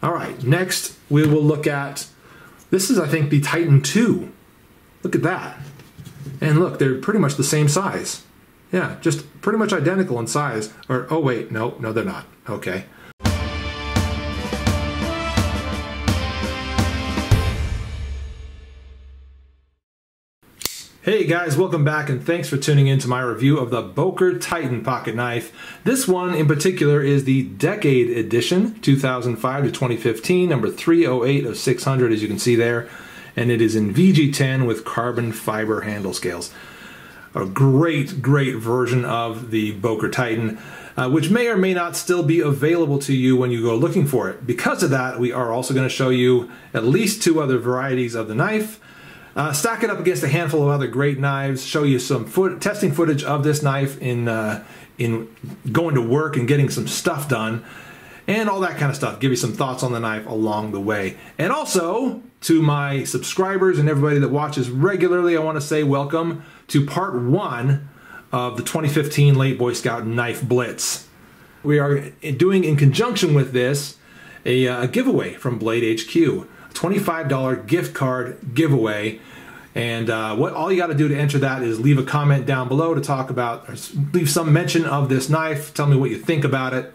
All right, next we will look at, this is I think the Titan II. Look at that. And look, they're pretty much the same size. Yeah, just pretty much identical in size. Or, oh wait, no, they're not. Okay. Hey guys, welcome back and thanks for tuning in to my review of the Boker Titan pocket knife. This one in particular is the Decade Edition, 2005 to 2015, number 308 of 600 as you can see there. And it is in VG10 with carbon fiber handle scales. A great version of the Boker Titan, which may or may not still be available to you when you go looking for it. Because of that, we are also going to show you at least 2 other varieties of the knife. Stack it up against a handful of other great knives, show you some testing footage of this knife in going to work and getting some stuff done, and all that kind of stuff. Give you some thoughts on the knife along the way. And also, to my subscribers and everybody that watches regularly, I want to say welcome to part 1 of the 2015 Late Boy Scout Knife Blitz. We are doing, in conjunction with this, a giveaway from Blade HQ. $25 gift card giveaway, and all you got to do to enter that is leave a comment down below to talk about, or leave some mention of this knife. Tell me what you think about it.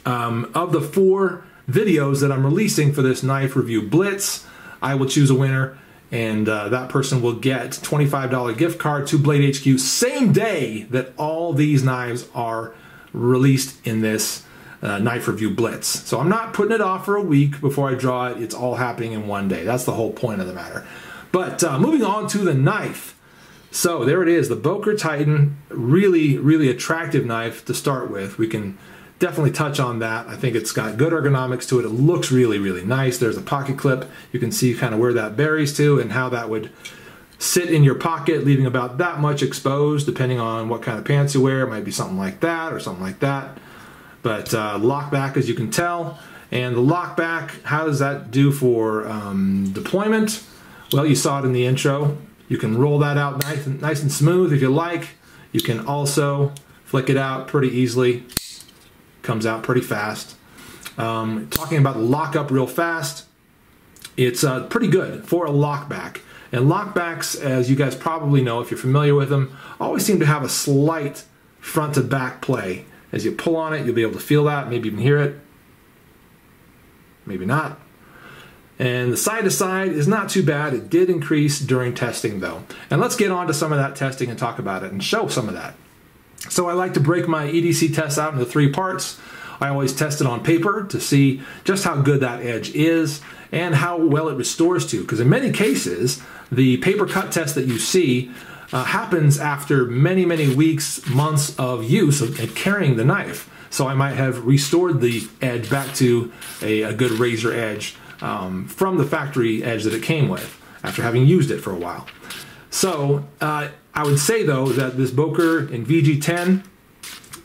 Of the 4 videos that I'm releasing for this knife review blitz, I will choose a winner, and that person will get $25 gift card to Blade HQ same day that all these knives are released in this knife review blitz. So I'm not putting it off for a week before I draw it. It's all happening in one day. That's the whole point of the matter. But moving on to the knife. So there it is, the Boker Titan. Really attractive knife to start with. We can definitely touch on that. I think it's got good ergonomics to it. It looks really nice. There's a pocket clip. You can see kind of where that buries to and how that would sit in your pocket, leaving about that much exposed depending on what kind of pants you wear. It might be something like that or something like that. But lock back, as you can tell. And the lock back, how does that do for deployment? Well, you saw it in the intro. You can roll that out nice and smooth if you like. You can also flick it out pretty easily. Comes out pretty fast. Talking about the lockup real fast, it's pretty good for a lockback. And lockbacks, as you guys probably know if you're familiar with them, always seem to have a slight front to back play. As you pull on it, you'll be able to feel that, maybe even hear it. Maybe not. And the side to side is not too bad. It did increase during testing though. And let's get on to some of that testing and talk about it and show some of that. So I like to break my EDC tests out into 3 parts. I always test it on paper to see just how good that edge is and how well it restores to. Because in many cases, the paper cut test that you see happens after many weeks, months of use of carrying the knife. So I might have restored the edge back to a good razor edge from the factory edge that it came with after having used it for a while. So I would say though that this Boker in VG10,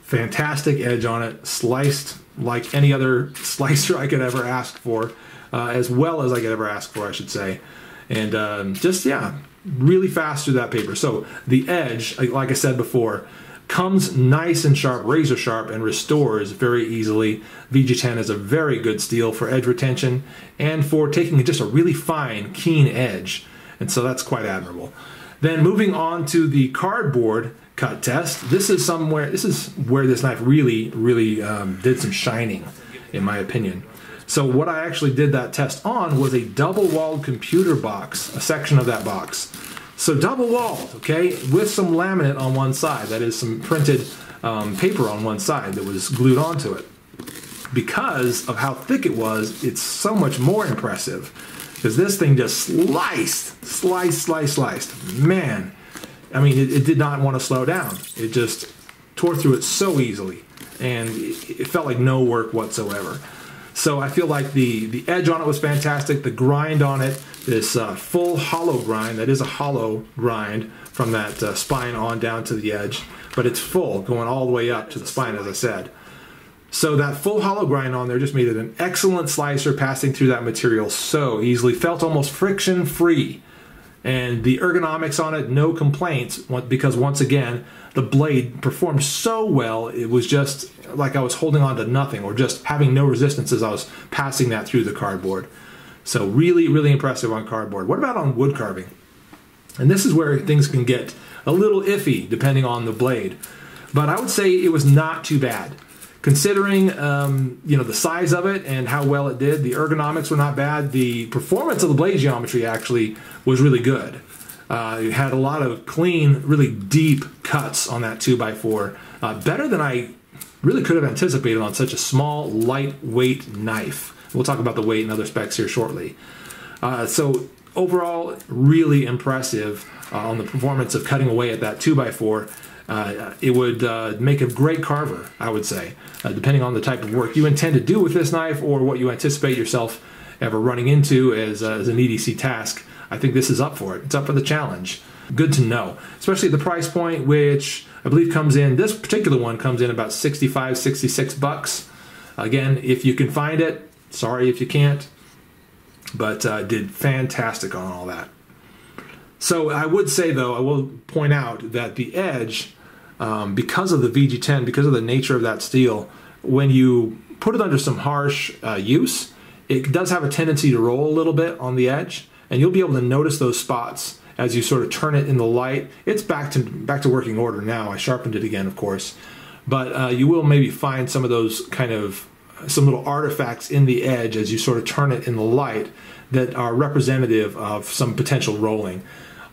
fantastic edge on it, sliced like any other slicer I could ever ask for, as well as I could ever ask for, I should say. And just, yeah, really fast through that paper. So the edge, like I said before, comes nice and sharp, razor sharp, and restores very easily. VG10 is a very good steel for edge retention and for taking just a really fine, keen edge. And so that's quite admirable. Then moving on to the cardboard cut test, this is where this knife really did some shining, in my opinion. So what I actually did that test on was a double-walled computer box, a section of that box. So double-walled, okay, with some laminate on one side. That is some printed paper on one side that was glued onto it. Because of how thick it was, it's so much more impressive. Because this thing just sliced. Man, I mean, it did not want to slow down. It just tore through it so easily. And it felt like no work whatsoever. So I feel like the edge on it was fantastic. The grind on it, this full hollow grind, that is a hollow grind from that spine on down to the edge, but it's full, going all the way up to the spine, as I said. So that full hollow grind on there just made it an excellent slicer, passing through that material so easily. Felt almost friction-free. And the ergonomics on it, no complaints, because once again, the blade performed so well, it was just like I was holding on to nothing, or just having no resistance as I was passing that through the cardboard. So really, really impressive on cardboard. What about on wood carving? And this is where things can get a little iffy depending on the blade. But I would say it was not too bad. Considering the size of it and how well it did, the ergonomics were not bad. The performance of the blade geometry actually was really good. It had a lot of clean, really deep cuts on that 2x4. Better than I really could have anticipated on such a small, lightweight knife. We'll talk about the weight and other specs here shortly. So overall, really impressive on the performance of cutting away at that 2x4. It would make a great carver, I would say, depending on the type of work you intend to do with this knife or what you anticipate yourself ever running into as an EDC task. I think this is up for it. It's up for the challenge. Good to know, especially at the price point, which I believe comes in, this particular one comes in about 65, 66 bucks. Again, if you can find it, sorry if you can't, but did fantastic on all that. So I would say, though, I will point out that the edge, because of the VG10, because of the nature of that steel, when you put it under some harsh use, it does have a tendency to roll a little bit on the edge, and you'll be able to notice those spots as you sort of turn it in the light. It's back to working order now. I sharpened it again, of course, but you will maybe find some of those kind of some little artifacts in the edge as you sort of turn it in the light that are representative of some potential rolling.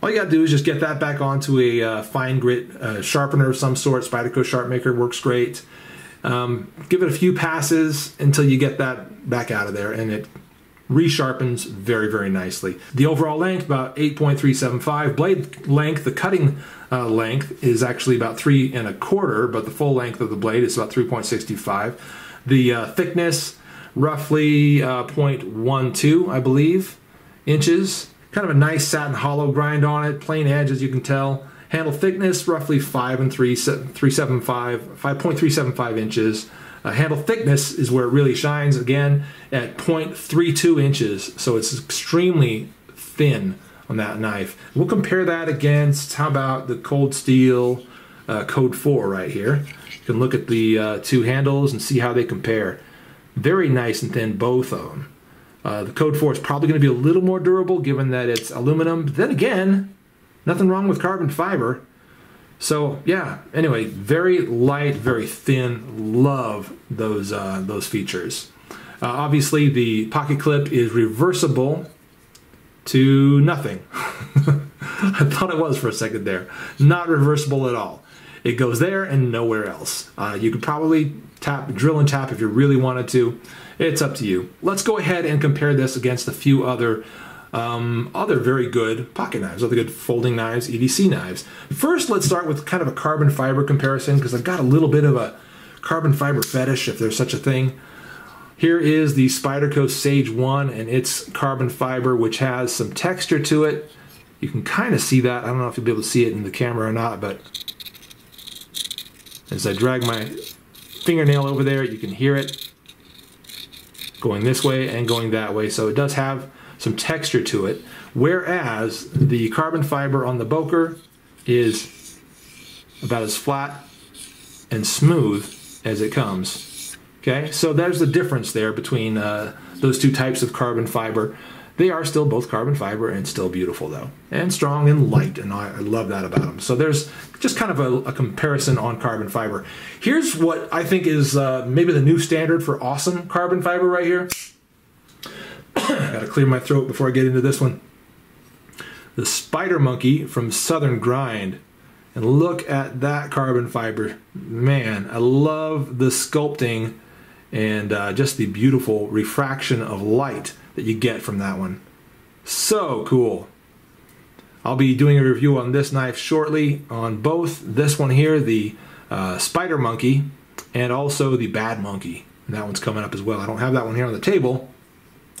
All you got to do is just get that back onto a fine grit sharpener of some sort. Spyderco SharpMaker works great. Give it a few passes until you get that back out of there, and it resharpens very, very nicely. The overall length, about 8.375. Blade length, the cutting length is actually about 3 1/4, but the full length of the blade is about 3.65. The thickness, roughly 0.12, I believe, inches. Kind of a nice satin hollow grind on it, plain edge as you can tell. Handle thickness, roughly 5.375 inches. Handle thickness is where it really shines, again, at 0.32 inches. So it's extremely thin on that knife. We'll compare that against, how about the Cold Steel Code 4 right here. You can look at the two handles and see how they compare. Very nice and thin, both of them. The Code 4 is probably going to be a little more durable given that it's aluminum. But then again, nothing wrong with carbon fiber. So yeah, anyway, very light, very thin. Love those features. Obviously, the pocket clip is reversible to nothing. I thought it was for a second there. Not reversible at all. It goes there and nowhere else. You could probably drill and tap if you really wanted to. It's up to you. Let's go ahead and compare this against a few other very good pocket knives, other good folding knives, EDC knives. First, let's start with kind of a carbon fiber comparison, because I've got a little bit of a carbon fiber fetish, if there's such a thing. Here is the Spyderco Sage 1 and its carbon fiber, which has some texture to it. You can kind of see that. I don't know if you'll be able to see it in the camera or not, but as I drag my fingernail over there, you can hear it going this way and going that way. So it does have some texture to it, whereas the carbon fiber on the Boker is about as flat and smooth as it comes. Okay, so there's the difference there between those two types of carbon fiber. They are still both carbon fiber and still beautiful though, and strong and light, and I love that about them. So there's just kind of a comparison on carbon fiber. Here's what I think is maybe the new standard for awesome carbon fiber right here. Gotta clear my throat before I get into this one. The Spider Monkey from Southern Grind. And look at that carbon fiber. Man, I love the sculpting and just the beautiful refraction of light that you get from that one. So cool. I'll be doing a review on this knife shortly on both this one here, the Spider Monkey, and also the Bad Monkey. And that one's coming up as well. I don't have that one here on the table,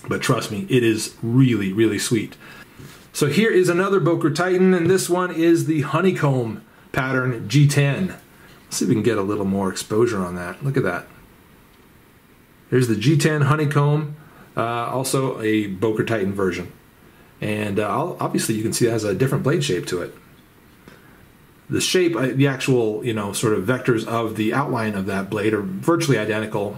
but trust me, it is really, really sweet. So here is another Boker Titan, and this one is the Honeycomb pattern G10. Let's see if we can get a little more exposure on that. Look at that. There's the G10 Honeycomb, also a Boker Titan version. And obviously you can see it has a different blade shape to it. The shape, the actual, sort of vectors of the outline of that blade are virtually identical.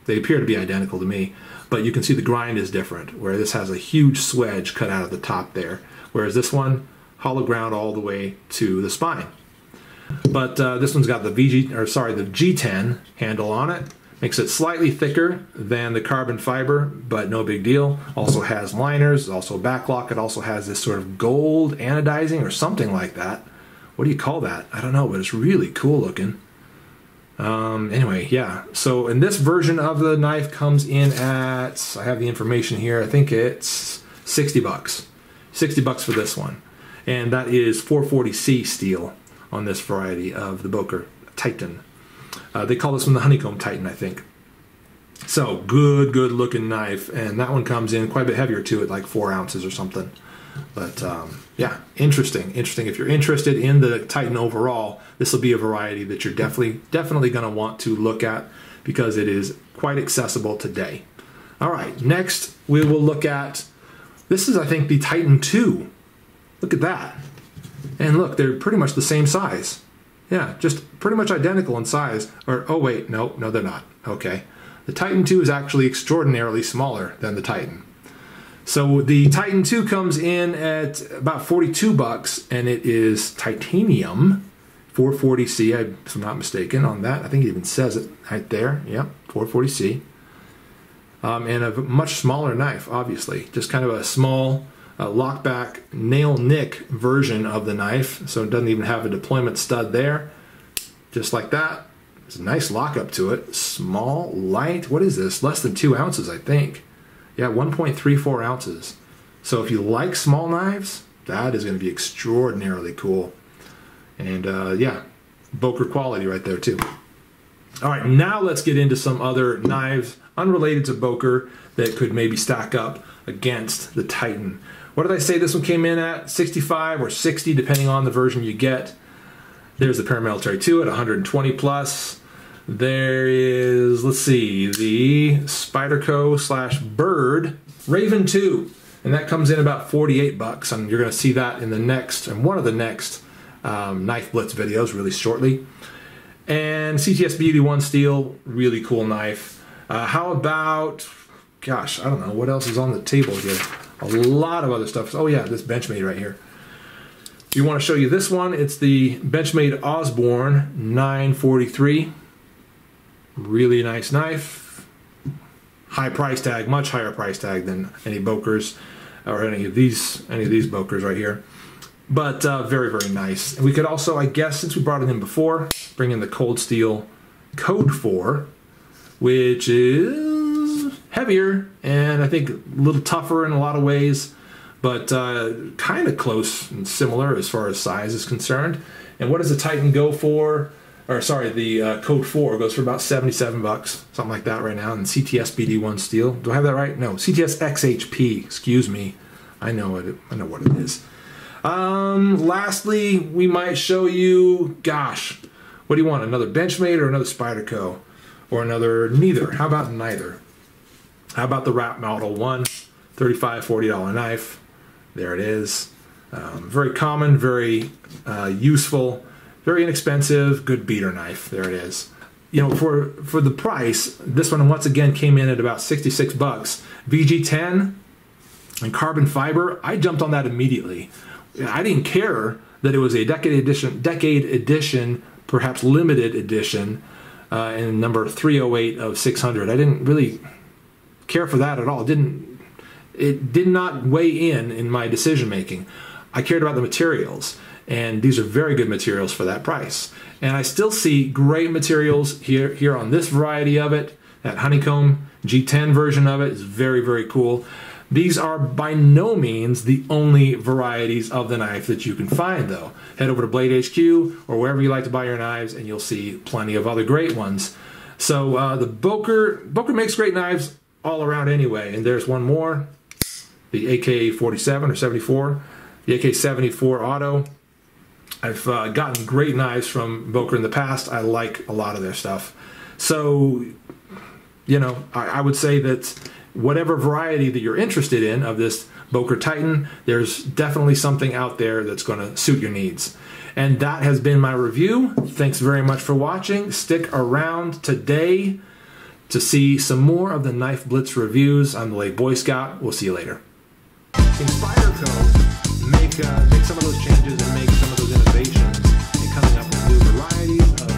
They appear to be identical to me, but you can see the grind is different, where this has a huge swedge cut out of the top there, whereas this one, hollow ground all the way to the spine. But this one's got the G10 handle on it. Makes it slightly thicker than the carbon fiber, but no big deal. Also has liners, also backlock. It also has this sort of gold anodizing or something like that. What do you call that? I don't know, but it's really cool looking. Anyway, yeah. So, and this version of the knife comes in at, I have the information here, I think it's 60 bucks. 60 bucks for this one. And that is 440C steel on this variety of the Boker Titan. They call this one the Honeycomb Titan, I think. So, good looking knife. And that one comes in quite a bit heavier too, at like 4 ounces or something. But yeah, interesting. If you're interested in the Titan overall, this will be a variety that you're definitely going to want to look at, because it is quite accessible today. All right, next we will look at, this is I think the Titan 2. Look at that. And look, they're pretty much the same size. Yeah, just pretty much identical in size. Or, oh wait, no, they're not. Okay. The Titan 2 is actually extraordinarily smaller than the Titan. So the Titan 2 comes in at about 42 bucks, and it is titanium, 440C, if I'm not mistaken on that. I think it even says it right there. Yep, 440C. And a much smaller knife, obviously. Just kind of a small lockback nail nick version of the knife, so it doesn't even have a deployment stud there. Just like that. There's a nice lockup to it. Small, light. What is this? Less than 2 ounces, I think. Yeah, 1.34 ounces. So if you like small knives, that is going to be extraordinarily cool. And yeah, Boker quality right there too. All right, now let's get into some other knives unrelated to Boker that could maybe stack up against the Titan. What did I say this one came in at? 65 or 60, depending on the version you get. There's the Paramilitary 2 at 120 plus. There is, let's see, the Spyderco / Bird Raven 2, and that comes in about 48 bucks, and you're going to see that in the next, and one of the next Knife Blitz videos really shortly. And CTS BD1 steel, really cool knife. How about, gosh, I don't know, what else is on the table here? A lot of other stuff. Oh yeah, this Benchmade right here. We want to show you this one. It's the Benchmade Osborne 943. Really nice knife. High price tag, much higher price tag than any Bokers or any of these Bokers right here. But very nice. And we could also, I guess, since we brought it in before, bring in the Cold Steel Code 4, which is heavier and I think a little tougher in a lot of ways, but kind of close and similar as far as size is concerned. And what does the Titan go for? Or sorry, the Code 4 goes for about 77 bucks, something like that right now. And CTS BD1 steel. Do I have that right? No, CTS XHP. Excuse me. I know what it is. Lastly, we might show you, gosh, what do you want? Another Benchmade or another Spyderco? Or another neither? How about neither? How about the Wrap Model 1? $35, $40 knife. There it is. Very common, very useful. Very inexpensive, good beater knife. There it is. You know, for the price, this one once again came in at about 66 bucks. VG10 and carbon fiber, I jumped on that immediately. I didn't care that it was a decade edition, perhaps limited edition, in number 308 of 600. I didn't really care for that at all. It did not weigh in my decision making. I cared about the materials. And these are very good materials for that price. And I still see great materials here on this variety of it. That Honeycomb G10 version of it is very cool. These are by no means the only varieties of the knife that you can find, though. Head over to Blade HQ or wherever you like to buy your knives, and you'll see plenty of other great ones. So the Boker makes great knives all around anyway. And there's one more, the AK-47 or 74, the AK-74 Auto. I've gotten great knives from Boker in the past. I like a lot of their stuff. So, you know, I would say that whatever variety that you're interested in of this Boker Titan, there's definitely something out there that's going to suit your needs. And that has been my review. Thanks very much for watching. Stick around today to see some more of the Knife Blitz reviews. I'm the Late Boy Scout. We'll see you later. In Spyderco, make some of those changes and make some of those innovations in coming up with new varieties of